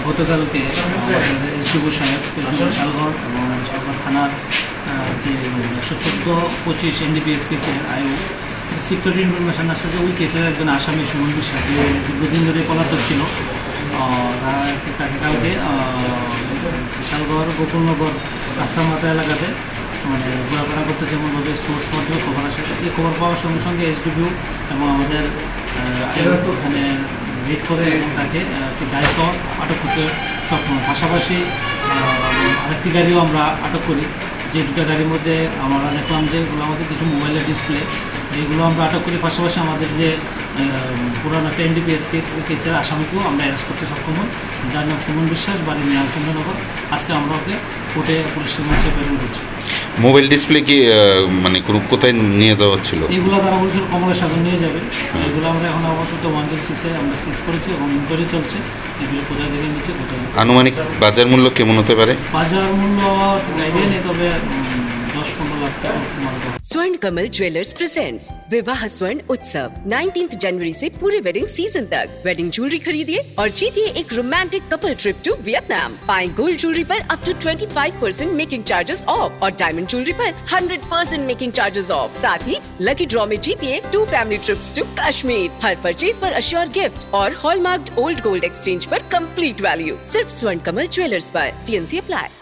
গতকালকে এসডিও সাহেব শালগড় এবং শালগড় থানার যে 114-25 NDPS কেসের আয়ু সিকিউরিটি ইনফরমেশন আসছে যে ওই কেসের একজন আসামি সুমন বিশ্বাস যে দীর্ঘদিন ধরে পলাতক ছিল, তাকে কালকে শালগড় গোকুলনগর রাস্তামাতা এলাকাতে মানে ঘোরাফেরা করতেছে এমনভাবে সোর্স মাধ্যমে খবর আসে। এই খবর পাওয়ার সঙ্গে সঙ্গে এসডিপিও এবং আমাদের এখানে রেড করে এবং তাকে একটি গাড়িসহ আটক করতে সক্ষম। পাশাপাশি আরেকটি গাড়িও আমরা আটক করি, যে দুটো গাড়ির মধ্যে আমরা দেখলাম যে এগুলো আমাদের কিছু মোবাইলের ডিসপ্লে, এইগুলো আমরা আটক করি। পাশাপাশি আমাদের যে পুরানো একটা NDPS কেসের আসামিকেও আমরা অ্যারেস্ট করতে সক্ষম হই, যার নাম সুমন বিশ্বাস, বাড়ি নিয়ালচন্দ্রনগর। আজকে আমরা ওকে কোর্টে পুলিশের মঞ্চে প্রেরণ করছি। মোবাইল ডিসপ্লে কি মানে কোথায় নিয়ে যাওয়া হচ্ছিল? এইগুলো তারা বলছিল কমলের সাথে নিয়ে যাবে। এগুলো আমরা এখন আপাতত 106-এ আমরা সিজ করেছি এবং ইনকোয়ারি চলছে। এগুলো কোথায় থেকে নিচ্ছে কোথায়। আনুমানিক বাজার মূল্য কেমন হতে পারে? বাজার মূল্য আইডিয়া নেই, তবে 10-15 লাখ টাকা। स्वर्ण कमल ज्वेलर्स प्रेजेंट्स विवाह स्वर्ण उत्सव 19 जनवरी से पूरे वेडिंग सीजन तक। वेडिंग ज्वेलरी खरीदिए और जीतिए एक romantic couple trip to Vietnam. पाएं गोल्ड ज्वेलरी पर up to 25% making charges off और डायमंड ज्वेलरी पर 100% मेकिंग चार्जेस ऑफ। साथ ही लकी ड्रॉ में जीतिए 2 फैमिली ट्रिप्स टू कश्मीर। हर परचेज पर अश्योर गिफ्ट और हॉलमार्क्ड ओल्ड गोल्ड एक्सचेंज पर कंप्लीट वैल्यू। सिर्फ स्वर्ण कमल ज्वेलर्स पर। TNC apply.